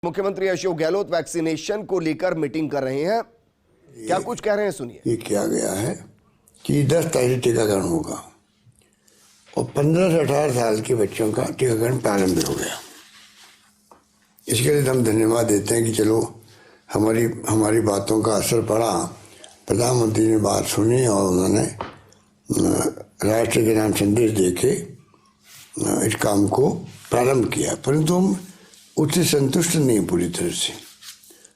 मुख्यमंत्री अशोक गहलोत वैक्सीनेशन को लेकर मीटिंग कर रहे हैं। क्या कुछ कह रहे हैं, सुनिए। ये किया गया है कि 10 तारीख टीकाकरण होगा और 15 से 18 साल के बच्चों का टीकाकरण प्रारंभ हो गया। इसके लिए हम धन्यवाद देते हैं कि चलो हमारी बातों का असर पड़ा। प्रधानमंत्री ने बात सुनी और उन्होंने राष्ट्र के नाम संदेश देके इस काम को प्रारंभ किया, परंतु हम उससे संतुष्ट नहीं पूरी तरह से।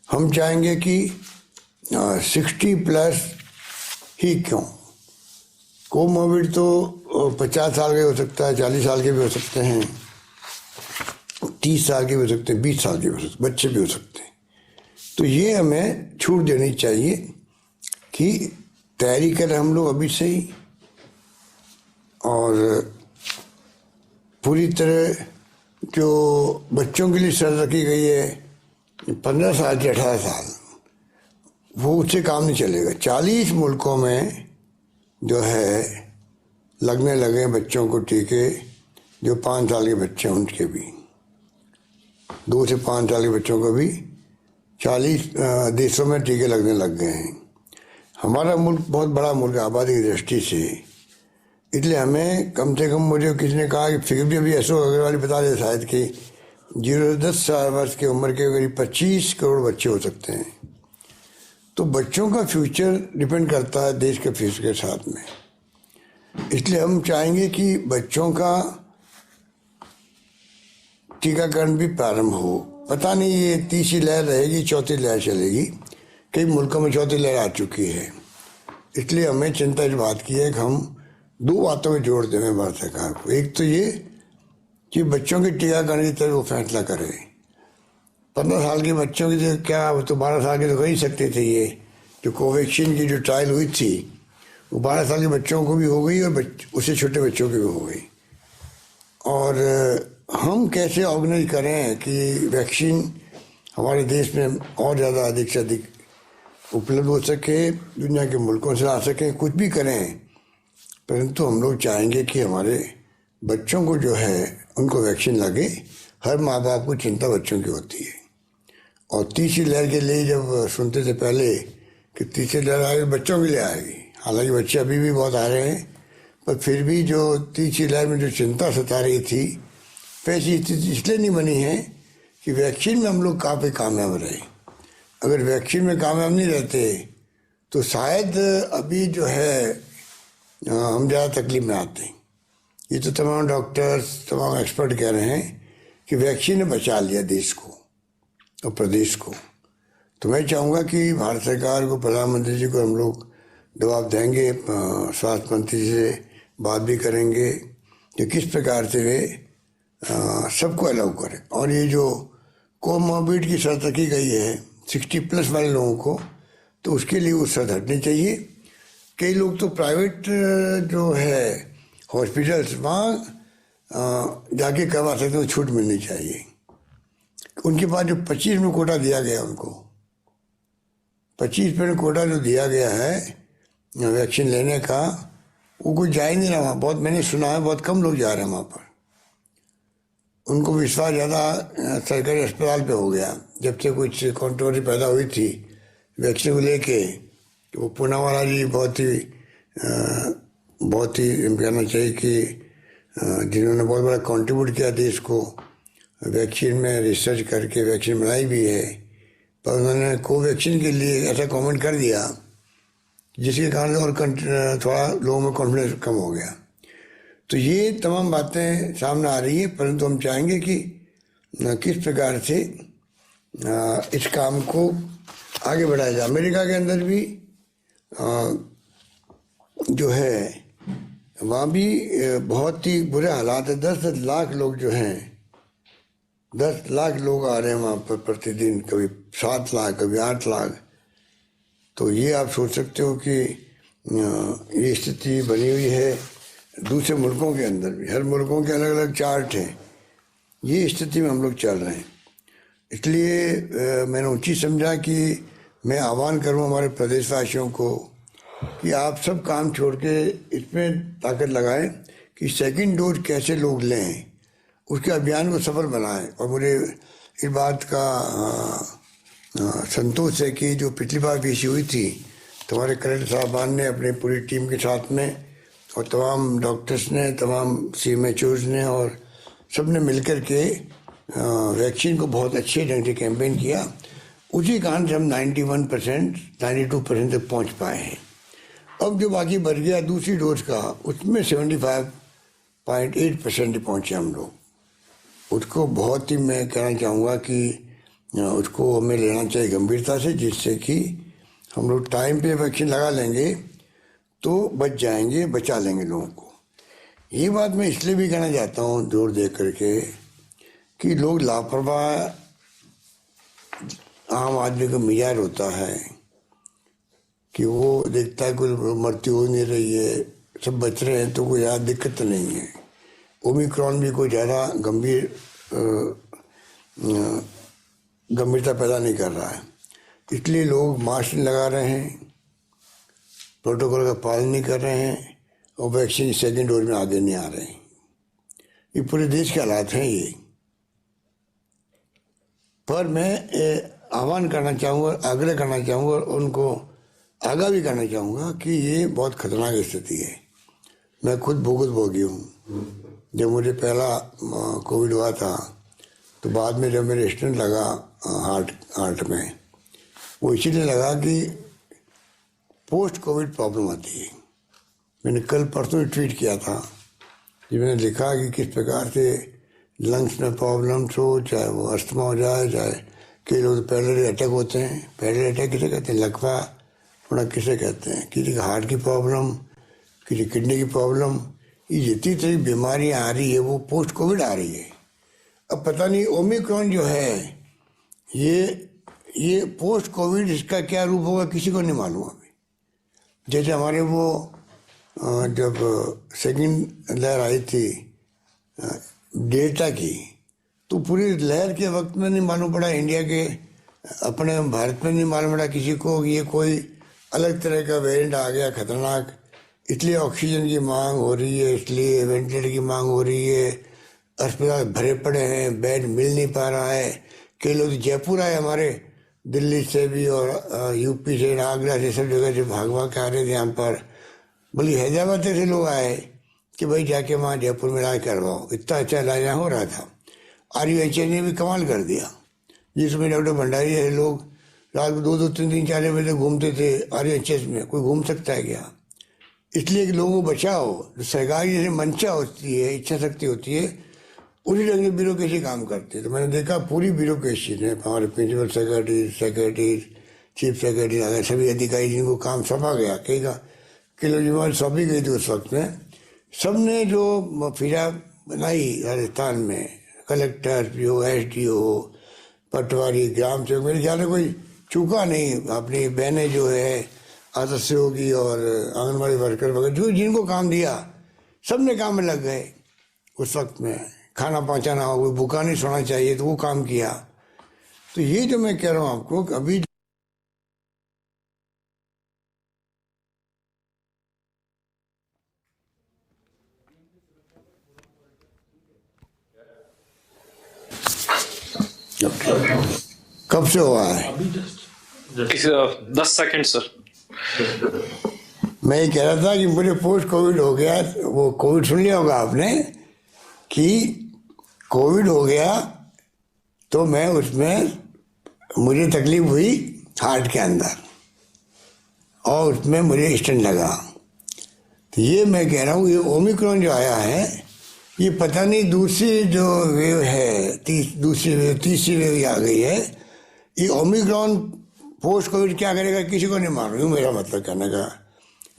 हम चाहेंगे कि 60+ ही क्यों, कोमोबिड तो 50 साल के हो सकता है, 40 साल के भी हो सकते हैं, 30 साल के भी हो सकते हैं, 20 साल के भी हो सकते हैं, बच्चे भी हो सकते हैं। तो ये हमें छूट देनी चाहिए कि तैयारी करें हम लोग अभी से ही, और पूरी तरह जो बच्चों के लिए शर्त रखी गई है 15 साल से 18 साल, वो उससे काम नहीं चलेगा। 40 मुल्कों में जो है लगने लगे बच्चों को टीके, जो 5 साल के बच्चे हैं उनके भी, 2 से 5 साल के बच्चों को भी 40 देशों में टीके लगने लग गए हैं। हमारा मुल्क बहुत बड़ा मुल्क है आबादी की दृष्टि से, इसलिए हमें कम से कम, मुझे किसी ने कहा कि फिगर भी अभी अशोक अग्रवाल बता दे शायद कि 0 से 10 वर्ष की उम्र के करीब 25 करोड़ बच्चे हो सकते हैं। तो बच्चों का फ्यूचर डिपेंड करता है देश के फ्यूचर के साथ में। इसलिए हम चाहेंगे कि बच्चों का टीकाकरण भी प्रारंभ हो। पता नहीं ये तीसरी लहर रहेगी, चौथी लहर चलेगी, कई मुल्कों में चौथी लहर आ चुकी है। इसलिए हमें चिंता इस बात की है कि हम 2 बातों में जोड़ दें भारत सरकार को। एक तो ये कि बच्चों के टीकाकरण की तरफ वो फैसला करे। 15 साल के बच्चों की तो क्या, तो 12 साल के तो कर ही सकते थे। ये जो कोवैक्सीन की जो ट्रायल हुई थी वो 12 साल के बच्चों को भी हो गई और उससे छोटे बच्चों की भी हो गई। और हम कैसे ऑर्गेनाइज करें कि वैक्सीन हमारे देश में और ज़्यादा अधिक से अधिक उपलब्ध हो सके, दुनिया के मुल्कों से आ सके, कुछ भी करें, परंतु हम लोग चाहेंगे कि हमारे बच्चों को जो है उनको वैक्सीन लगे। हर माँ बाप को चिंता बच्चों की होती है। और तीसरी लहर के लिए जब सुनते थे पहले कि तीसरी लहर आएगी बच्चों के लिए आएगी, हालांकि बच्चे अभी भी बहुत आ रहे हैं, पर फिर भी जो तीसरी लहर में जो चिंता सता रही थी, वैसी स्थिति इसलिए नहीं बनी है कि वैक्सीन में हम लोग काफ़ी कामयाब रहे। अगर वैक्सीन में कामयाब नहीं रहते तो शायद अभी जो है हम ज़्यादा तकलीफ में आते हैं। ये तो तमाम डॉक्टर्स, तमाम एक्सपर्ट कह रहे हैं कि वैक्सीन ने बचा लिया देश को और प्रदेश को। तो मैं चाहूँगा कि भारत सरकार को, प्रधानमंत्री जी को हम लोग दबाव देंगे, स्वास्थ्य मंत्री से बात भी करेंगे कि किस प्रकार से वे सबको अलाउ करें। और ये जो कोमोबिड की शर्त रखी गई है 60+ वाले लोगों को, तो उसके लिए वो शर्त हटनी चाहिए। कई लोग तो प्राइवेट जो है हॉस्पिटल्स, वहाँ जाके करवा सकते हैं, छूट मिलनी चाहिए। उनके पास जो 25 में कोटा दिया गया, उनको 25% कोटा जो दिया गया है वैक्सीन लेने का, वो कुछ जा ही नहीं रहा वहाँ। बहुत मैंने सुना है बहुत कम लोग जा रहे हैं वहाँ पर। उनको विश्वास ज़्यादा सरकारी अस्पताल पे हो गया जब से कुछ कंट्रोवर्सी पैदा हुई थी वैक्सीन को लेके। तो वो पूनावाला जी बहुत ही कहना चाहिए कि जिन्होंने बहुत बड़ा कंट्रीब्यूट किया देश को वैक्सीन में, रिसर्च करके वैक्सीन बनाई भी है, पर उन्होंने कोवैक्सीन के लिए ऐसा कमेंट कर दिया जिसके कारण और थोड़ा लोगों में कॉन्फिडेंस कम हो गया। तो ये तमाम बातें सामने आ रही है, परंतु हम चाहेंगे कि किस प्रकार से इस काम को आगे बढ़ाया जाए। अमेरिका के अंदर भी जो है वहाँ भी बहुत ही बुरे हालात है। 10 लाख लोग जो हैं, 10 लाख लोग आ रहे हैं वहाँ पर प्रतिदिन, कभी 7 लाख, कभी 8 लाख। तो ये आप सोच सकते हो कि ये स्थिति बनी हुई है दूसरे मुल्कों के अंदर भी। हर मुल्कों के अलग अलग चार्ट हैं। ये स्थिति में हम लोग चल रहे हैं। इसलिए मैंने उचित समझा कि मैं आह्वान करूं हमारे प्रदेशवासियों को कि आप सब काम छोड़ के इसमें ताकत लगाएं कि सेकंड डोज कैसे लोग लें, उसके अभियान को सफल बनाएं। और मुझे इस बात का संतोष है कि जो पिछली बार पेशी हुई थी तो हमारे कलेक्टर साहबान ने अपनी पूरी टीम के साथ में और तमाम डॉक्टर्स ने, तमाम CMHOs ने और सब ने मिलकर के वैक्सीन को बहुत अच्छे ढंग से कैंपेन किया। उसी कारण से हम 91%, 92% तक पहुंच पाए हैं। अब जो बाकी बढ़ गया दूसरी डोज का, उसमें 75.8% पहुंचे हम लोग। उसको बहुत ही मैं कहना चाहूँगा कि उसको हमें लेना चाहिए गंभीरता से, जिससे कि हम लोग टाइम पे वैक्सीन लगा लेंगे तो बच जाएंगे, बचा लेंगे लोगों को। ये बात मैं इसलिए भी कहना चाहता हूँ जोर दे करके कि लोग लापरवाह, आम आदमी का मिजाज होता है कि वो देखता है कोई मृत्यु हो नहीं रही है, सब बच रहे हैं तो कोई ज़्यादा दिक्कत तो नहीं है। ओमिक्रॉन भी कोई ज़्यादा गंभीरता पैदा नहीं कर रहा है, इसलिए लोग मास्क नहीं लगा रहे हैं, प्रोटोकॉल का पालन नहीं कर रहे हैं और वैक्सीन सेकेंड डोज में आगे नहीं आ रहे हैं। ये पूरे देश के हालात हैं ये। पर मैं आह्वान करना चाहूँगा, आग्रह करना चाहूँगा और उनको आगाह भी करना चाहूँगा कि ये बहुत खतरनाक स्थिति है। मैं खुद भोगी हूँ। जब मुझे पहला कोविड हुआ था तो बाद में जब मेरे स्टेंट लगा हार्ट में, वो इसीलिए लगा कि पोस्ट कोविड प्रॉब्लम आती है। मैंने कल परसों ही ट्वीट किया था कि मैंने लिखा कि किस प्रकार से लंग्स में प्रॉब्लम्स हो, चाहे वो अस्थमा हो जाए, चाहे कई लोग पैरेलल अटैक होते हैं। पैरेलल अटैक किसे कहते हैं? लकवा थोड़ा किसे कहते हैं? किसी का हार्ट की प्रॉब्लम, किसी किडनी की प्रॉब्लम, ये जितनी तरह की बीमारियाँ आ रही है वो पोस्ट कोविड आ रही है। अब पता नहीं ओमिक्रॉन जो है ये पोस्ट कोविड इसका क्या रूप होगा किसी को नहीं मालूम अभी। जैसे हमारे वो जब सेकंड लहर आई थी डेल्टा की, तो पूरी लहर के वक्त में नहीं मालूम पड़ा इंडिया के, अपने भारत में नहीं मालूम पड़ा किसी को कि ये कोई अलग तरह का वेरिएंट आ गया खतरनाक। इसलिए ऑक्सीजन की मांग हो रही है, इसलिए वेंटिलेटर की मांग हो रही है, अस्पताल भरे पड़े हैं, बेड मिल नहीं पा रहा है। कई लोग जयपुर आए हमारे, दिल्ली से भी और यूपी से, आगरा से, सब जगह से भाग के आ रहे थे यहाँ पर। बल्कि हैदराबाद से लोग आए कि भाई जाके वहाँ जयपुर में इलाज करवाओ। इतना अच्छा इलाज यहाँ हो रहा था। RUHS ने भी कमाल कर दिया, जिसमें डॉक्टर भंडारी जैसे लोग रात को 2-2, 3-3, 4 बजे तक घूमते थे RUHS में। कोई घूम सकता है क्या? इसलिए कि लोगों को बचाओ। जो सरकार की जैसे मंशा होती है, इच्छा शक्ति होती है, उसी ढंग से ब्यूरोक्रेसी काम करती है। तो मैंने देखा पूरी ब्यूरोक्रेसी ने, हमारे प्रिंसिपल सेक्रेटरी, चीफ सेक्रेटरी आ गए, सभी अधिकारी जिनको काम सौंपा गया, कई लोग जिम्मेवारी सौंपी गई थी उस वक्त में, सब ने जो फिजा बनाई राजस्थान में, कलेक्टर, PO, SDO, पटवारी, ग्राम सेवक, मेरे ख्याल में कोई चूका नहीं। अपनी बहनें जो है आशा सहयोगी और आंगनबाड़ी वर्कर वगैरह जो जिनको काम दिया, सब ने काम में लग गए। उस वक्त में खाना पहुंचाना हो, कोई भूखा नहीं सोना चाहिए, तो वो काम किया। तो ये जो मैं कह रहा हूँ आपको, अभी कब से हुआ है? 10 सेकंड सर। मैं ये कह रहा था कि मुझे पोस्ट कोविड हो गया। वो कोविड सुन लिया होगा आपने कि कोविड हो गया तो मैं उसमें मुझे तकलीफ हुई हार्ट के अंदर और उसमें मुझे स्टेंट लगा। तो ये मैं कह रहा हूँ, ये ओमिक्रॉन जो आया है, ये पता नहीं दूसरी जो वेव है, तीसरी वेव आ गई है। ये ओमिक्रॉन पोस्ट कोविड क्या करेगा किसी को नहीं मालूम, मेरा मतलब कहने का।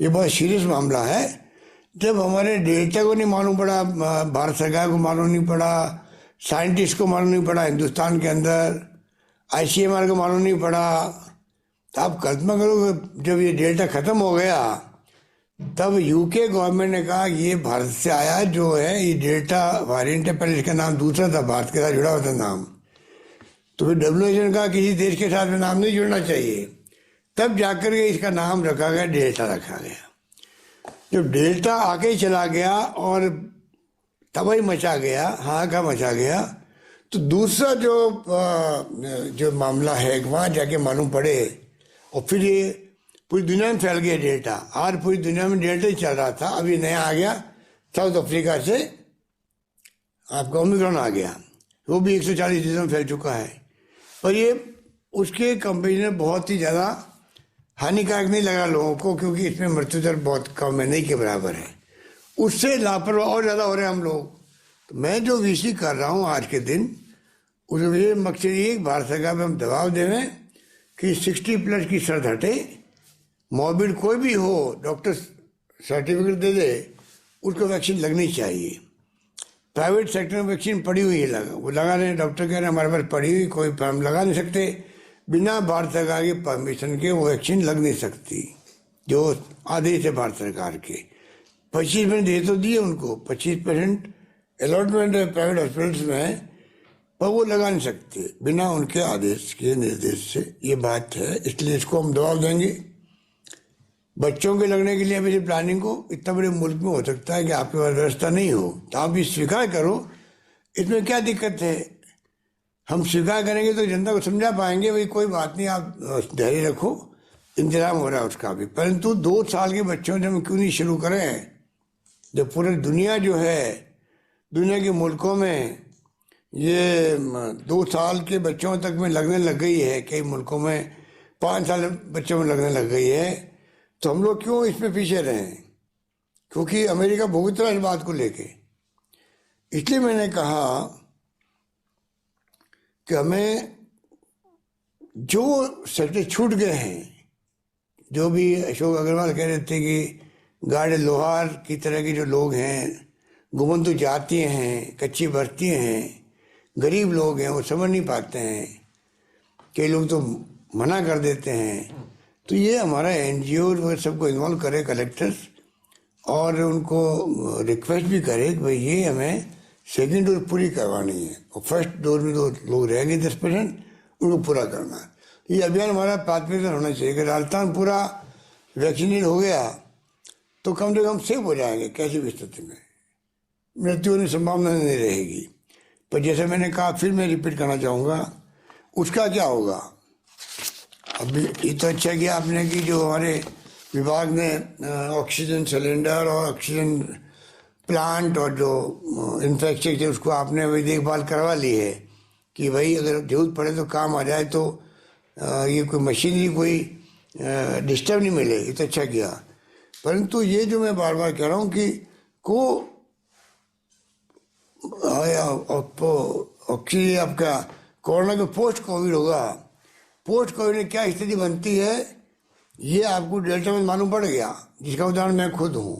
ये बहुत सीरियस मामला है। जब हमारे डेल्टा को नहीं मालूम पड़ा, भारत सरकार को मालूम नहीं पड़ा, साइंटिस्ट को मालूम नहीं पड़ा हिंदुस्तान के अंदर, ICMR को मालूम नहीं पड़ा, तो आप कल्पना करो जब ये डेल्टा ख़त्म हो गया तब UK गवर्नमेंट ने कहा कि ये भारत से आया जो है, ये डेल्टा वेरिएंट है। पहले इसका नाम दूसरा था, भारत के साथ जुड़ा हुआ था नाम। तो फिर WHO ने कहा किसी देश के साथ में नाम नहीं जुड़ना चाहिए, तब जाकर के इसका नाम रखा गया, डेल्टा रखा गया। जब डेल्टा आके चला गया और तबाही मचा गया, हाहाकार मचा गया, तो दूसरा जो मामला है वहाँ जाके मालूम पड़े, और फिर ये पूरी दुनिया में फैल गया डेल्टा। आज पूरी दुनिया में डेल्टा ही चल रहा था, अभी नया आ गया साउथ अफ्रीका से, आपका ओमिक्रॉन आ गया, वो भी 140 देशों में फैल चुका है। पर ये उसके कंपनी ने बहुत ही ज़्यादा हानिकारक नहीं लगा लोगों को, क्योंकि इसमें मृत्यु दर बहुत कम है, नहीं के बराबर है। उससे लापरवाह और ज़्यादा हो रहे हैं हम लोग। तो मैं जो वीसी कर रहा हूँ आज के दिन, उसमें ये मकसद ये भारत सरकार पर हम दबाव देवें कि 60+ की शर्त हटे, मॉर्बिड कोई भी हो डॉक्टर सर्टिफिकेट दे दे, उसको वैक्सीन लगनी चाहिए। प्राइवेट सेक्टर में वैक्सीन पड़ी हुई है, वो लगा रहे हैं, डॉक्टर कह रहे हैं हमारे पास पड़ी हुई, कोई हम लगा नहीं सकते, बिना भारत सरकार के परमिशन के वो वैक्सीन लग नहीं सकती, जो आदेश है भारत सरकार के। 25% दे तो दिए उनको, 25% अलॉटमेंट है प्राइवेट हॉस्पिटल्स में, पर वो लगा नहीं सकते बिना उनके आदेश के, निर्देश से। ये बात है, इसलिए इसको हम दबाव देंगे। बच्चों के लगने के लिए मेरी प्लानिंग को, इतना बड़े मुल्क में हो सकता है कि आपके पास व्यवस्था नहीं हो, तो आप भी स्वीकार करो, इसमें क्या दिक्कत है। हम स्वीकार करेंगे तो जनता को समझा पाएंगे, भाई कोई बात नहीं, आप धैर्य रखो, इंतजाम हो रहा है उसका भी। परंतु 2 साल के बच्चों से हम क्यों नहीं शुरू करें, जब पूरी दुनिया जो है, दुनिया के मुल्कों में ये 2 साल के बच्चों तक में लगने लग गई है, कई मुल्कों में 5 साल बच्चों में लगने लग गई है, तो हम लोग क्यों इसमें पीछे रहें। क्योंकि अमेरिका भुगत रहा है इस बात को लेके। इसलिए मैंने कहा कि हमें जो सेक्टर छूट गए हैं, जो भी अशोक अग्रवाल कह रहे थे कि गाड़े लोहार की तरह के जो लोग हैं, गुमंतु जातियाँ हैं, कच्ची बस्तियाँ हैं, गरीब लोग हैं, वो समझ नहीं पाते हैं, कई लोग तो मना कर देते हैं। तो ये हमारा NGO वो सबको इन्वॉल्व करे, कलेक्टर्स, और उनको रिक्वेस्ट भी करे कि भाई ये हमें सेकेंड डोज पूरी करवानी है, और फर्स्ट डोज में जो लोग रह गए 10%, उनको पूरा करना है। ये अभियान हमारा प्राथमिकता होना चाहिए कि राजस्थान पूरा वैक्सीनेट हो गया तो कम से कम सेफ हो जाएंगे, कैसी भी स्थिति में मृत्यु होने की संभावना नहीं रहेगी। पर जैसे मैंने कहा, फिर मैं रिपीट करना चाहूँगा, उसका क्या होगा। अभी ये तो अच्छा किया आपने कि जो हमारे विभाग ने ऑक्सीजन सिलेंडर और ऑक्सीजन प्लांट और जो इंफ्रास्ट्रक्चर, उसको आपने वही देखभाल करवा ली है कि भाई अगर जरूरत पड़े तो काम आ जाए, तो ये कोई मशीनरी कोई डिस्टर्ब नहीं मिले, ये तो अच्छा किया। परंतु ये जो मैं बार बार कह रहा हूँ कि ऑक्सीजन आपका कोरोना के पोस्ट कोविड होगा, पोस्ट कोविड में क्या स्थिति बनती है, ये आपको डेल्टा में मालूम पड़ गया, जिसका उदाहरण मैं खुद हूँ।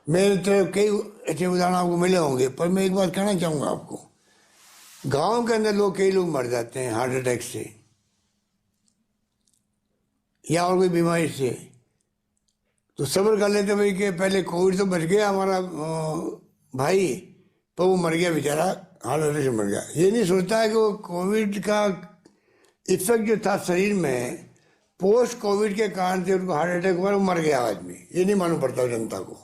मेरे तो कई ऐसे उदाहरण आपको मिले होंगे, पर मैं एक बात कहना चाहूँगा आपको, गांव के अंदर कई लोग मर जाते हैं हार्ट अटैक से या और कोई बीमारी से, तो सब्र कर लेते भाई कि पहले कोविड तो बच गया हमारा भाई, पर वो मर गया बेचारा, हार्ट अटैक से मर गया। ये नहीं सोचता है कि वो कोविड का इफेक्ट जो था शरीर में, पोस्ट कोविड के कारण से उनको हार्ट अटैक हुआ, वो मर गया आदमी। ये नहीं मालूम पड़ता जनता को।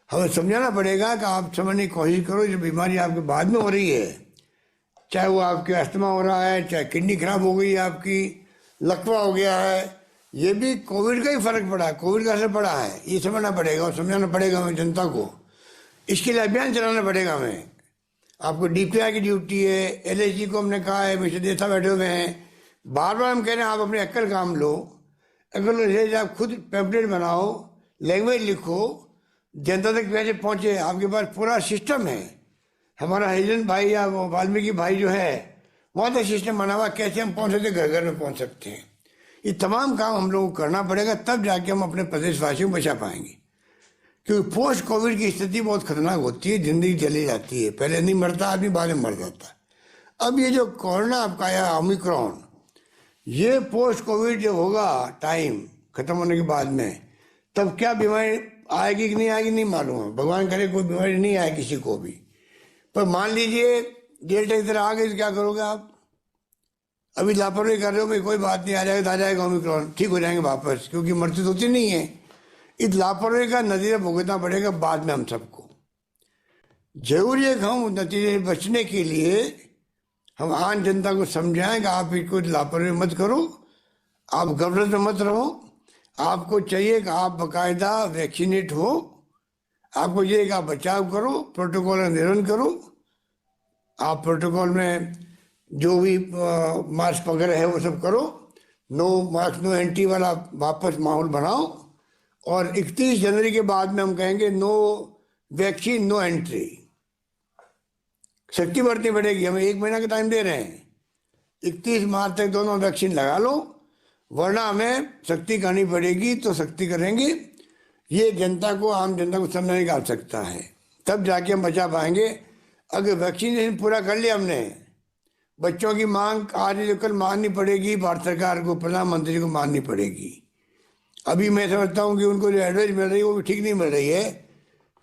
हमें समझाना पड़ेगा कि आप समझने की कोशिश करो, जो बीमारी आपके बाद में हो रही है, चाहे वो आपके अस्थमा हो रहा है, चाहे किडनी खराब हो गई है आपकी, लकवा हो गया है, ये भी कोविड का ही फर्क पड़ा है, कोविड का असर पड़ा है। ये समझना पड़ेगा और समझाना पड़ेगा हमें जनता को। इसके लिए अभियान चलाना पड़ेगा हमें। आपको DPI की ड्यूटी है, LSG को हमने कहा है, मिस्टर देसा बैठे हुए हैं, बार बार हम कह रहे हैं आप अपने अक्कल काम लो, अगर आप खुद पैम्पलेट बनाओ, लैंग्वेज लिखो, जनता तक कैसे पहुँचे, आपके पास पूरा सिस्टम है। हमारा हरिजन भाई या वाल्मीकि भाई जो है, वहाँ तक सिस्टम बना हुआ, कैसे हम पहुँच सकते, घर घर में पहुँच सकते हैं। ये तमाम काम हम लोगों को करना पड़ेगा, तब जाके हम अपने प्रदेशवासियों को बचा पाएंगे। क्योंकि पोस्ट कोविड की स्थिति बहुत खतरनाक होती है, जिंदगी चली जाती है, पहले नहीं मरता आदमी, बाद में मर जाता है। अब ये जो कोरोना आपका आया ओमिक्रॉन, ये पोस्ट कोविड जब होगा टाइम खत्म होने के बाद में, तब क्या बीमारी आएगी कि नहीं आएगी नहीं मालूम है। भगवान करे कोई बीमारी नहीं आए किसी को भी, पर मान लीजिए डेल्टा की तरह आ गई तो क्या करोगे आप। अभी लापरवाही कर रहे हो, भाई कोई बात नहीं, आ जाएगा तो आ जाएगा ओमिक्रॉन, ठीक हो जाएंगे वापस, क्योंकि मृत्यु तो होती नहीं है। इस लापरवाही का नतीजा भुगतना पड़ेगा बाद में हम सबको। जरूरी है कि हम नतीजे से बचने के लिए हम आम जनता को समझाएं कि आप इसको लापरवाही मत करो, आप गफलत में मत रहो। आपको चाहिए कि आप बाकायदा वैक्सीनेट हो, आपको ये कि आप बचाव करो, प्रोटोकॉल का निर्वहन करो। आप प्रोटोकॉल में जो भी मास्क वगैरह है वो सब करो। नो मास्क नो एंट्री वाला वापस माहौल बनाओ। और 31 जनवरी के बाद में हम कहेंगे नो वैक्सीन नो एंट्री। सख्ती बरतनी पड़ेगी, हमें 1 महीना का टाइम दे रहे हैं। 31 मार्च तक दोनों वैक्सीन लगा लो, वरना हमें सख्ती करनी पड़ेगी। तो सख्ती करेंगे। ये जनता को, आम जनता को समझने की आवश्यकता है, तब जाके हम बचा पाएंगे। अगर वैक्सीनेशन पूरा कर लिया हमने, बच्चों की मांग आज जो कल माननी पड़ेगी, भारत सरकार को, प्रधानमंत्री को माननी पड़ेगी। अभी मैं समझता हूँ कि उनको जो एडवाइस मिल रही है वो भी ठीक नहीं मिल रही है,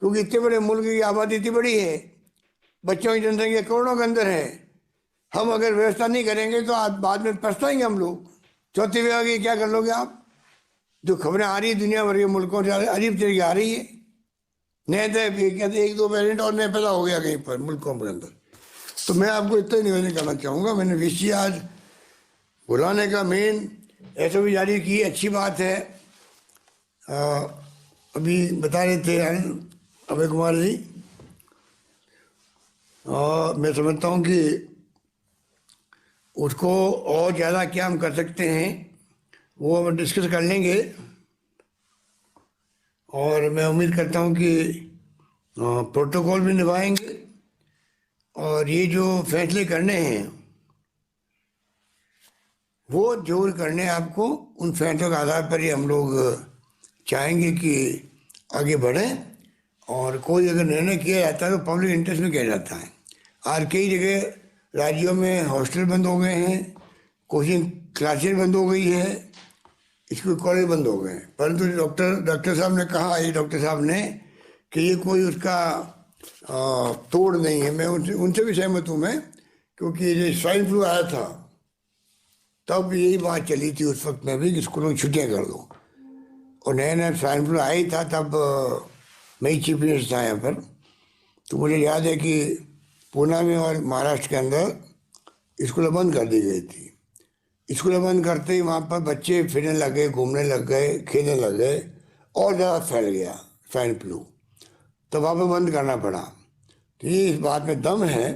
क्योंकि इतने बड़े मुल्क की आबादी इतनी बड़ी है, बच्चों की जनसंख्या करोड़ों के अंदर है। हम अगर व्यवस्था नहीं करेंगे तो आज बाद में पछताएंगे हम लोग। चौथी विभाग की क्या कर लोगे आप? जो खबरें आ रही है दुनिया भर के मुल्कों से अजीब तरीके आ रही है, नए कहते 1-2 वेरिएंट और नए पैदा हो गया कहीं पर मुल्कों के अंदर। तो मैं आपको इतना ही निवेदन करना चाहूँगा। मैंने विषय आज बुलाने का मेन SOP जारी की, अच्छी बात है। अभी बता रहे थे अभय कुमार जी, और मैं समझता हूँ कि उसको और ज़्यादा क्या हम कर सकते हैं वो हम डिस्कस कर लेंगे। और मैं उम्मीद करता हूँ कि प्रोटोकॉल भी निभाएंगे, और ये जो फैसले करने हैं वो जरूर करने आपको। उन फैसलों के आधार पर ही हम लोग चाहेंगे कि आगे बढ़ें। और कोई अगर निर्णय किया जाता है तो पब्लिक इंटरेस्ट में किया जाता है। आज कई जगह राज्यों में हॉस्टल बंद हो गए हैं, कोचिंग क्लासेज बंद हो गई है, स्कूल कॉलेज बंद हो गए हैं। परंतु डॉक्टर साहब ने कहा, ये डॉक्टर साहब ने, कि ये कोई उसका तोड़ नहीं है। मैं उनसे भी सहमत हूँ मैं, क्योंकि जो स्वाइन फ्लू आया था तब यही बात चली थी उस वक्त में भी कि स्कूलों की छुट्टियाँ कर दो। और नया नया स्वाइन फ्लू आया ही था तब, मैं चीफ मिनिस्टर था यहाँ पर। तो मुझे याद है कि पूना में और महाराष्ट्र के अंदर स्कूलें बंद कर दी गई थी। स्कूलें बंद करते ही वहाँ पर बच्चे फिरने लग गए, घूमने लग गए, खेलने लग गए, और ज़्यादा फैल गया स्वाइन फ्लू। तो वहाँ पर बंद करना पड़ा। तो ये इस बात में दम है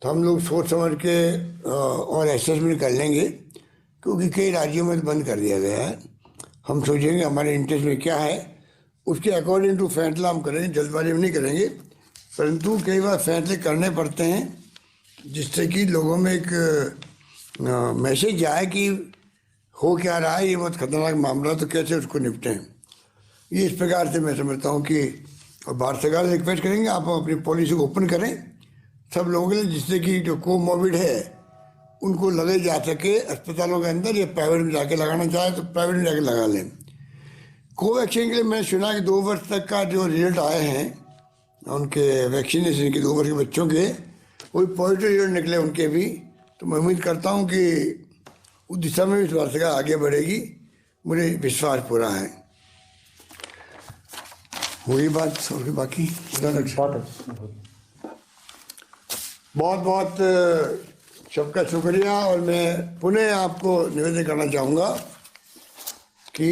तो हम लोग सोच समझ के और असेसमेंट कर लेंगे, क्योंकि कई राज्यों में तो बंद कर दिया गया है। हम सोचेंगे हमारे इंटरेस्ट में क्या है, उसके अकॉर्डिंग टू फैसला हम करेंगे, जल्दबाजी में नहीं करेंगे। परंतु कई बार फैसले करने पड़ते हैं जिससे कि लोगों में एक मैसेज जाए कि हो क्या रहा है, ये बहुत खतरनाक मामला, तो कैसे उसको निपटें। ये इस प्रकार से मैं समझता हूँ कि और भारत सरकार से रिक्वेस्ट करेंगे आप अपनी पॉलिसी को ओपन करें सब लोगों के लिए, जिससे कि जो कोमॉर्बिड है उनको लगे जा सके अस्पतालों के अंदर, या प्राइवेट में जाके लगाना चाहे तो प्राइवेट में जाके लगा लें। कोवैक्सीन के लिए मैंने सुना कि 2 वर्ष तक का जो रिजल्ट आए हैं उनके वैक्सीनेशन के, 2 वर्ष के बच्चों के, वो पॉजिटिव रिजल्ट निकले उनके भी। तो मैं उम्मीद करता हूँ कि उस दिशा में भी भारत सरकार आगे बढ़ेगी, मुझे विश्वास पूरा है। वही बात और बाकी बहुत बहुत सबका शुक्रिया। और मैं पुनः आपको निवेदन करना चाहूँगा कि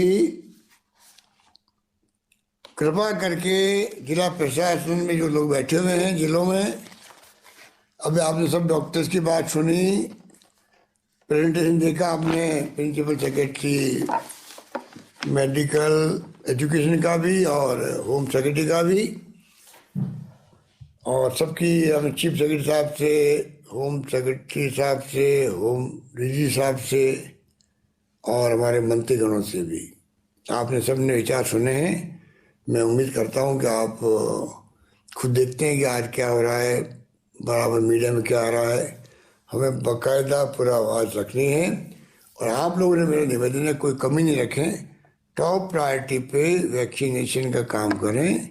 कृपा करके जिला प्रशासन में जो लोग बैठे हुए हैं जिलों में, अभी आपने सब डॉक्टर्स की बात सुनी, प्रेजेंटेशन देखा आपने प्रिंसिपल सेक्रेटरी मेडिकल एजुकेशन का भी और होम सेक्रेटरी का भी, और सबकी हमें चीफ सेक्रेटरी साहब से, होम सेक्रेटरी साहब से, होम डीजी साहब से, और हमारे मंत्रीगणों से भी आपने सबने विचार सुने हैं। मैं उम्मीद करता हूं कि आप खुद देखते हैं कि आज क्या हो रहा है, बराबर मीडिया में क्या आ रहा है। हमें बाकायदा पूरा आवाज़ रखनी है, और आप लोगों ने मेरा निवेदन है कोई कमी नहीं रखें, टॉप प्रायोरिटी पे वैक्सीनेशन का काम करें।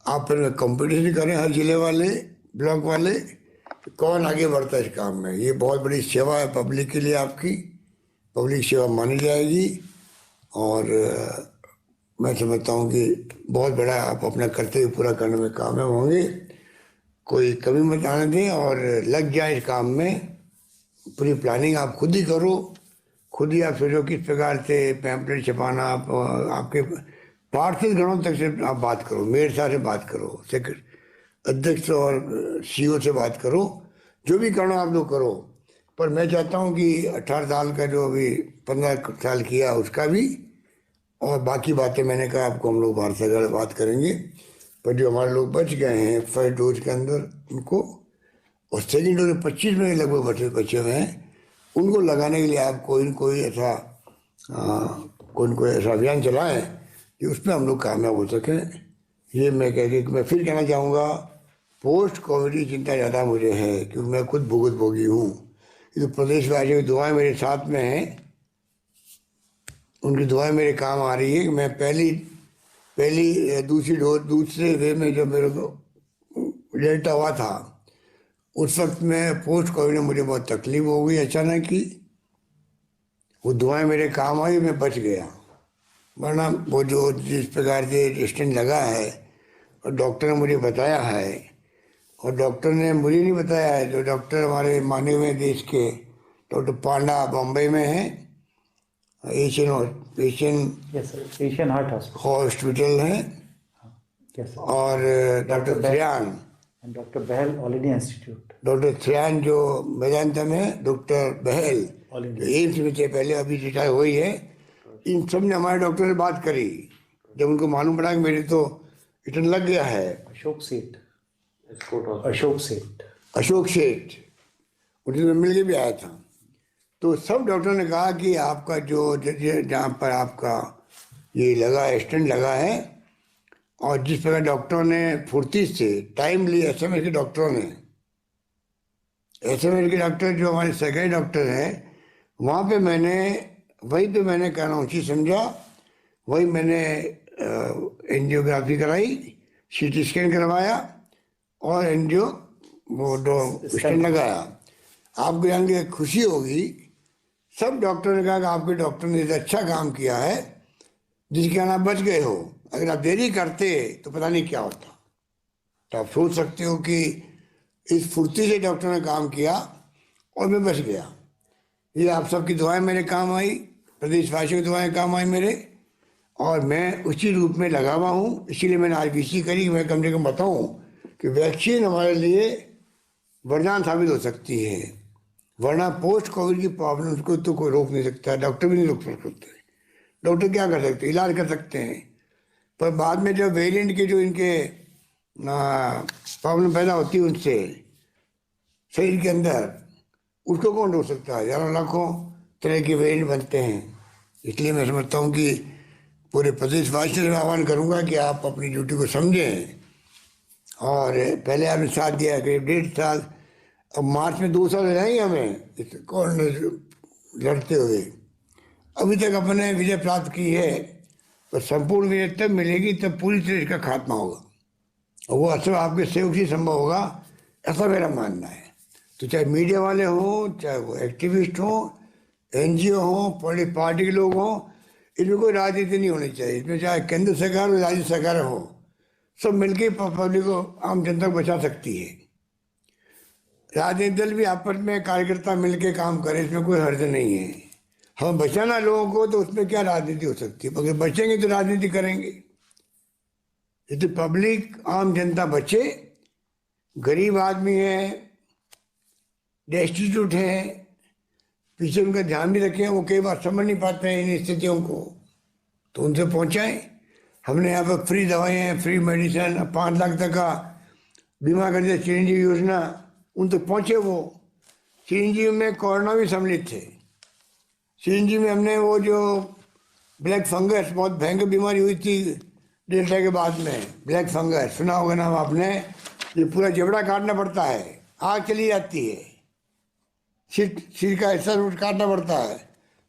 आप फिर कंपटीशन करें हर जिले वाले, ब्लॉक वाले, कौन आगे बढ़ता है इस काम में। ये बहुत बड़ी सेवा है पब्लिक के लिए, आपकी पब्लिक सेवा मानी जाएगी। और मैं समझता हूँ कि बहुत बड़ा आप अपना कर्तव्य पूरा करने में कामयाब होंगे। कोई कमी मत आने दें और लग जाए इस काम में। पूरी प्लानिंग आप खुद ही करो, खुद ही आप सोचो किस प्रकार से पैम्पलेट छपाना, आप आपके पार्षद गणों तक से आप बात करो, मेयर साहब से बात करो, अध्यक्ष और सीईओ से बात करो, जो भी करना आप लोग करो। पर मैं चाहता हूँ कि 18 साल का जो अभी 15 साल किया उसका भी, और बाकी बातें मैंने कहा आपको हम लोग बाहर से बात करेंगे। पर जो हमारे लोग बच गए हैं फर्स्ट डोज के अंदर उनको, और सेकेंड डोज में 25 में लगभग बचे हुए हैं, उनको लगाने के लिए आप कोई न कोई ऐसा अभियान चलाएं कि उसमें हम लोग कामयाब हो सकें। ये मैं फिर कहना चाहूँगा, पोस्ट कोविड की चिंता ज़्यादा मुझे है क्योंकि मैं खुद भोगी हूँ। ये तो प्रदेशवासियों की दुआएं मेरे साथ में हैं, उनकी दुआएं मेरे काम आ रही है कि मैं दूसरे वे में जब मेरे को डेल्टा हुआ था उस वक्त में पोस्ट कोविड में मुझे बहुत तकलीफ हो गई अचानक ही। वो दुआएं मेरे काम आई, मैं बच गया। वरना वो जो जिस प्रकार से स्टेंट लगा है और डॉक्टर ने मुझे बताया है, और डॉक्टर ने मुझे नहीं बताया है, जो डॉक्टर हमारे माने हुए देश के डॉक्टर पांडा बम्बई में हैं, एशियन हार्ट हॉस्पिटल है, और डॉक्टर थ्रियान, डॉक्टर बहल ऑल इंडिया इंस्टीट्यूट, डॉक्टर थ्रियान जो वेदांता में, डॉक्टर बहल एम्स में थे पहले, अभी रिटायर हुई है। इन सब ने हमारे डॉक्टर से बात करी जब उनको मालूम पड़ा कि मेरे तो इतना लग गया है। अशोक सेठ उनसे मैं मिल के भी आया था। तो सब डॉक्टर ने कहा कि आपका जो जहाँ पर आपका ये लगा स्टेंट लगा है, और जिस प्रकार डॉक्टरों ने फुर्ती से टाइमली एसएमएस के डॉक्टरों ने, एसएमएस के डॉक्टर जो हमारे सरकारी डॉक्टर हैं, वहाँ पे वहीं पे मैंने कहना उचित समझा, वही मैंने एंजियोग्राफी कराई, सीटी स्कैन करवाया और स्टेंट लगाया। आपको जान के खुशी होगी, सब डॉक्टर ने कहा कि आपके डॉक्टर ने अच्छा काम किया है जिसके कारण आप बच गए हो। अगर आप देरी करते तो पता नहीं क्या होता। तो आप सोच सकते हो कि इस फुर्ती से डॉक्टर ने काम किया और मैं बच गया। ये आप सबकी दुआएं मेरे काम आई, प्रदेशवासियों की दुआएं काम आई मेरे, और मैं उसी रूप में लगा हुआ हूँ। इसीलिए मैंने आज विसी करी कि मैं कम से कम बताऊँ कि वैक्सीन हमारे लिए वरदान साबित हो सकती है। वरना पोस्ट कोविड की प्रॉब्लम को तो कोई रोक नहीं सकता, डॉक्टर भी नहीं रोक सकते। डॉक्टर क्या कर सकते हैं? इलाज कर सकते हैं, पर बाद में जो वेरिएंट के जो इनके प्रॉब्लम पैदा होती है उनसे शरीर के अंदर, उसको कौन रोक सकता है? हजारों लाखों तरह के वेरिएंट बनते हैं। इसलिए मैं समझता हूँ कि पूरे प्रदेशवासियों से आह्वान करूँगा कि आप अपनी ड्यूटी को समझें। और पहले आपने साथ दिया करीब 1.5 साल, अब मार्च में 2 साल हो जाएंगे हमें कौन लड़ते हुए। अभी तक अपने विजय प्राप्त की है, पर संपूर्ण विजय तब मिलेगी तब पूरी तरह इसका खात्मा होगा, और वो असर आपके सहयोग से संभव होगा, ऐसा मेरा मानना है। तो चाहे मीडिया वाले हों, चाहे वो एक्टिविस्ट हों, एनजीओ हों, पॉलिटिकल पार्टी के लोग हों, इसमें कोई राजनीति नहीं होनी चाहिए। इसमें चाहे केंद्र सरकार हो, राज्य सरकार हो, सब मिलकर पब्लिक को, आम जनता को बचा सकती है। राजनीतिक दल भी आपस में कार्यकर्ता मिलकर काम करें, इसमें कोई हर्ज नहीं है। हम बचाना लोगों को, तो उसमें क्या राजनीति हो सकती है? अगर बचेंगे तो राजनीति करेंगे। यदि पब्लिक, आम जनता बचे, गरीब आदमी है, डेस्टिट्यूट है, पीछे उनका ध्यान भी रखें, वो कई बार समझ नहीं पाते हैं इन स्थितियों को, तो उनसे पहुँचाएँ। हमने यहाँ पर फ्री दवाएँ, फ्री मेडिसिन, 5 लाख तक का बीमा कर दिया, चिरंजीवी योजना, उन तक पहुँचे वो। चिरंजीवी में कोरोना भी सम्मिलित थे। चिरंजीवी में हमने वो जो ब्लैक फंगस, बहुत भयंकर बीमारी हुई थी डेल्टा के बाद में, ब्लैक फंगस सुना होगा नाम आपने, ये पूरा जबड़ा काटना पड़ता है, आग चली जाती है, सिर का हिस्सा रूट काटना पड़ता है।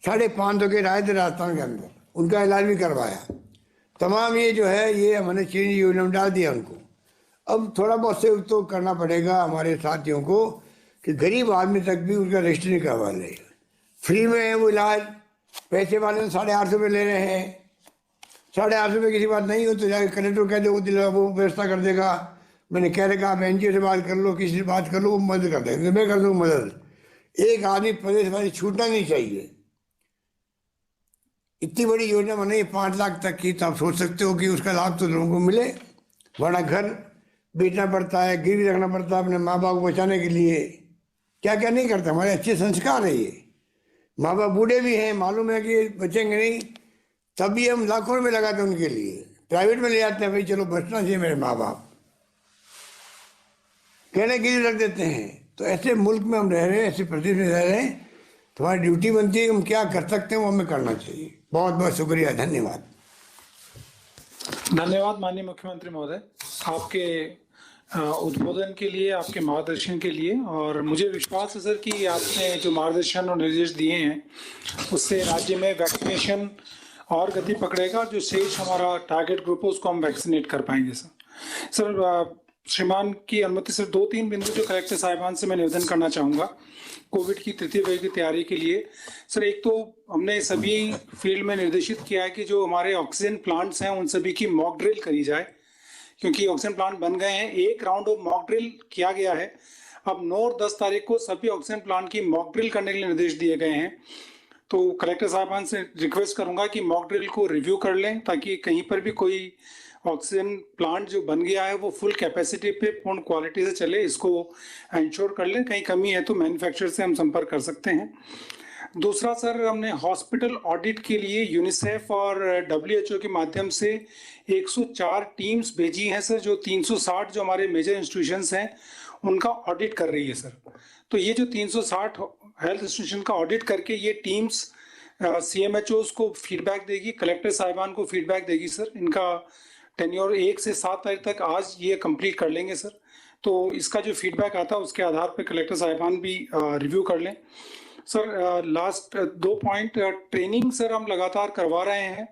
550 के राय थे राजस्थान के अंदर, उनका इलाज भी करवाया। तमाम ये जो है ये हमने चिरंजीवी योजना में डाल दिया उनको। अब थोड़ा बहुत से तो करना पड़ेगा हमारे साथियों को कि गरीब आदमी तक भी उनका रजिस्ट्री नहीं करवा ले। फ्री में है वो इलाज, पैसे वाले 850 रुपये ले रहे हैं। 850 रुपये किसी बात नहीं हो तो जाके कलेक्टर कह दे, वो व्यवस्था कर देगा, मैंने कह रखा आप एनजीओ से बात कर लो, किसी से बात कर लो, वो मदद कर देंगे, मैं कर दूँगा मदद। एक आदमी प्रदेश वाली छूटना नहीं चाहिए। इतनी बड़ी योजना बनाई 5 लाख तक की, तो आप सोच सकते हो कि उसका लाभ तो लोगों को मिले, वरना घर बेचना पड़ता है, गिरवी रखना पड़ता है अपने माँ बाप को बचाने के लिए। क्या क्या नहीं करता, हमारे अच्छे संस्कार है ये। माँ बाप बूढ़े भी हैं, मालूम है कि बचेंगे नहीं, तभी हम लाखों रुपये लगाते हैं उनके लिए, प्राइवेट में ले जाते हैं, भाई चलो बचना चाहिए मेरे माँ बाप, कहने के लिए रख देते हैं। तो ऐसे मुल्क में हम रह रहे हैं, ऐसे प्रदेश में रह रहे हैं, तो हमारी ड्यूटी बनती है कि हम क्या कर सकते हैं वो हमें करना चाहिए। बहुत बहुत शुक्रिया, धन्यवाद। धन्यवाद माननीय मुख्यमंत्री महोदय, आपके उद्बोधन के लिए, आपके मार्गदर्शन के लिए। और मुझे विश्वास है सर कि आपने जो मार्गदर्शन और निर्देश दिए हैं उससे राज्य में वैक्सीनेशन और गति पकड़ेगा। जो शेष हमारा टारगेट ग्रुप है उसको हम वैक्सीनेट कर पाएंगे सर। श्रीमान की अनुमति से 2-3 बिंदु जो कलेक्टर साहिबान से मैं निवेदन करना चाहूँगा कोविड की तृतीय वेव की तैयारी के लिए। सर एक तो हमने सभी फील्ड में निर्देशित किया है कि जो हमारे ऑक्सीजन प्लांट्स हैं उन सभी की मॉक ड्रिल करी जाए, क्योंकि ऑक्सीजन प्लांट बन गए हैं। एक राउंड ऑफ मॉक ड्रिल किया गया है, अब 9 और 10 तारीख को सभी ऑक्सीजन प्लांट की मॉक ड्रिल करने के लिए निर्देश दिए गए हैं। तो कलेक्टर साहिबान से रिक्वेस्ट करूंगा कि मॉक ड्रिल को रिव्यू कर लें, ताकि कहीं पर भी कोई ऑक्सीजन प्लांट जो बन गया है वो फुल कैपेसिटी पे पूर्ण क्वालिटी से चले, इसको इंश्योर कर लें। कहीं कमी है तो मैन्युफैक्चरर से हम संपर्क कर सकते हैं। दूसरा सर, हमने हॉस्पिटल ऑडिट के लिए यूनिसेफ और WHO के माध्यम से 104 टीम्स भेजी हैं सर, जो 360 जो हमारे मेजर इंस्टीट्यूशंस हैं उनका ऑडिट कर रही है सर। तो ये जो 360 हेल्थ इंस्टीट्यूशन का ऑडिट करके ये टीम्स CMHOs को फीडबैक देगी, कलेक्टर साहिबान को फीडबैक देगी सर। इनका टेन्योर 1 से 7 तारीख तक आज ये कंप्लीट कर लेंगे सर। तो इसका जो फीडबैक आता है उसके आधार पर कलेक्टर साहिबान भी रिव्यू कर लें sir. Last 2 point, training sir हम लगातार करवा रहे हैं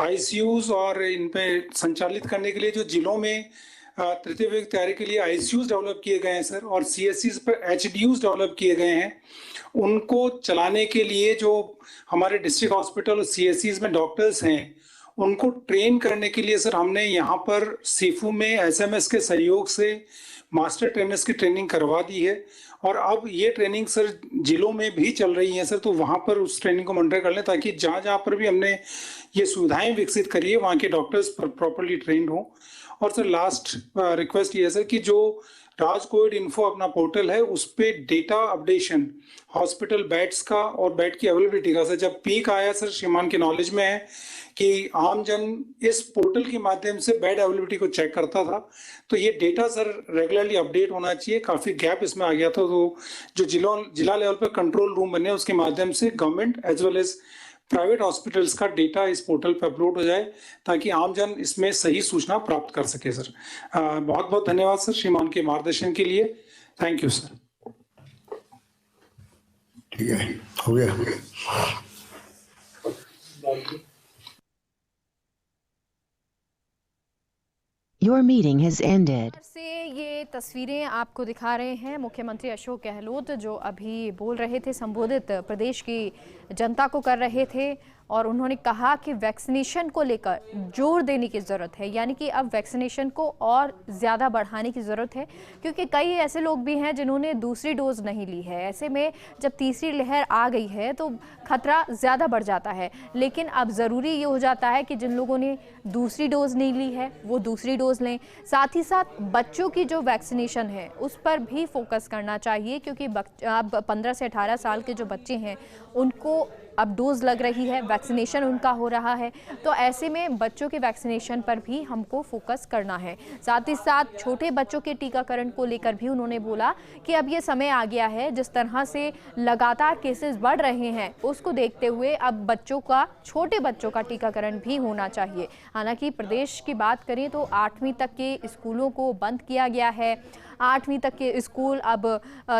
ICUs और इन पे संचालित करने के लिए जो जिलों में तृतीय वेव की तैयारी के लिए ICUs डेवलप किए गए हैं सर, और CSCs पर HDUs डेवलप किए गए हैं। उनको चलाने के लिए जो हमारे डिस्ट्रिक्ट हॉस्पिटल और CSCs में डॉक्टर्स हैं उनको ट्रेन करने के लिए सर हमने यहाँ पर सीफू में SMS के सहयोग से मास्टर ट्रेनर्स की ट्रेनिंग करवा दी है, और अब ये ट्रेनिंग सर जिलों में भी चल रही है सर। तो वहाँ पर उस ट्रेनिंग को मॉनिटर कर लें, ताकि जहाँ जहाँ पर भी हमने ये सुविधाएं विकसित करी है वहाँ के डॉक्टर्स प्रॉपरली ट्रेंड हों। और सर लास्ट रिक्वेस्ट ये है सर कि जो राज कोविड इन्फो अपना पोर्टल है उस पे डेटा अपडेशन हॉस्पिटल बेड्स का और बेड की अवेलेबिलिटी का सर, जब पीक आया सर श्रीमान के नॉलेज में है कि आम जन इस पोर्टल के माध्यम से बेड अवेलेबिलिटी को चेक करता था, तो ये डेटा सर रेगुलरली अपडेट होना चाहिए। काफ़ी गैप इसमें आ गया था, तो जो जिला लेवल पर कंट्रोल रूम बने उसके माध्यम से government as well as private hospitals का डेटा इस पोर्टल पर अपलोड हो जाए, ताकि आम जन इसमें सही सूचना प्राप्त कर सके सर। बहुत बहुत धन्यवाद सर श्रीमान के मार्गदर्शन के लिए। Thank you sir. ठीक है, हो गया। Your meeting has ended. से ये तस्वीरें आपको दिखा रहे हैं मुख्यमंत्री अशोक गहलोत, जो अभी बोल रहे थे, संबोधित प्रदेश की जनता को कर रहे थे, और उन्होंने कहा कि वैक्सीनेशन को लेकर जोर देने की ज़रूरत है, यानी कि अब वैक्सीनेशन को और ज़्यादा बढ़ाने की ज़रूरत है, क्योंकि कई ऐसे लोग भी हैं जिन्होंने दूसरी डोज नहीं ली है। ऐसे में जब तीसरी लहर आ गई है तो खतरा ज़्यादा बढ़ जाता है। लेकिन अब ज़रूरी ये हो जाता है कि जिन लोगों ने दूसरी डोज नहीं ली है वो दूसरी डोज लें। साथ ही साथ बच्चों की जो वैक्सीनेशन है उस पर भी फोकस करना चाहिए, क्योंकि अब 15 से 18 साल के जो बच्चे हैं उनको अब डोज लग रही है, वैक्सीनेशन उनका हो रहा है। तो ऐसे में बच्चों के वैक्सीनेशन पर भी हमको फोकस करना है। साथ ही साथ छोटे बच्चों के टीकाकरण को लेकर भी उन्होंने बोला कि अब ये समय आ गया है, जिस तरह से लगातार केसेस बढ़ रहे हैं उसको देखते हुए अब छोटे बच्चों का टीकाकरण भी होना चाहिए। हालांकि प्रदेश की बात करें तो 8वीं तक के स्कूलों को बंद किया गया है। 8वीं तक के स्कूल अब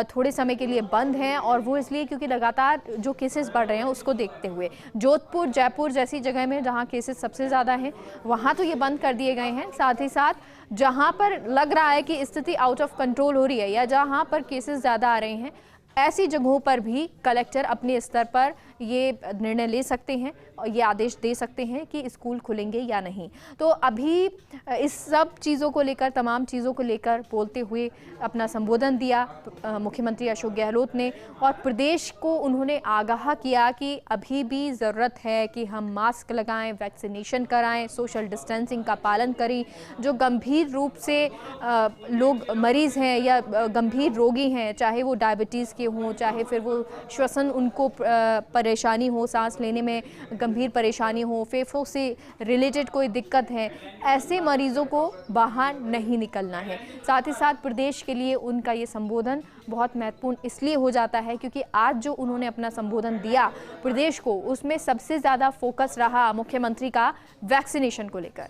थोड़े समय के लिए बंद हैं, और वो इसलिए क्योंकि लगातार जो केसेस बढ़ रहे हैं उसको देखते हुए जोधपुर, जयपुर जैसी जगह में जहां केसेस सबसे ज़्यादा हैं वहां तो ये बंद कर दिए गए हैं। साथ ही साथ जहां पर लग रहा है कि स्थिति आउट ऑफ कंट्रोल हो रही है या जहां पर केसेस ज़्यादा आ रहे हैं, ऐसी जगहों पर भी कलेक्टर अपने स्तर पर ये निर्णय ले सकते हैं और ये आदेश दे सकते हैं कि स्कूल खुलेंगे या नहीं। तो अभी इस सब चीज़ों को लेकर, तमाम चीज़ों को लेकर बोलते हुए अपना संबोधन दिया मुख्यमंत्री अशोक गहलोत ने, और प्रदेश को उन्होंने आगाह किया कि अभी भी ज़रूरत है कि हम मास्क लगाएं, वैक्सीनेशन कराएं, सोशल डिस्टेंसिंग का पालन करें। जो गंभीर रूप से लोग मरीज़ हैं या गंभीर रोगी हैं, चाहे वो डायबिटीज़ के हों, चाहे फिर वो श्वसन उनको परेशानी हो, सांस लेने में गंभीर परेशानी हो, फेफड़ों से रिलेटेड कोई दिक्कत है, ऐसे मरीजों को बाहर नहीं निकलना है। साथ ही साथ प्रदेश के लिए उनका ये संबोधन बहुत महत्वपूर्ण इसलिए हो जाता है क्योंकि आज जो उन्होंने अपना संबोधन दिया प्रदेश को, उसमें सबसे ज़्यादा फोकस रहा मुख्यमंत्री का वैक्सीनेशन को लेकर।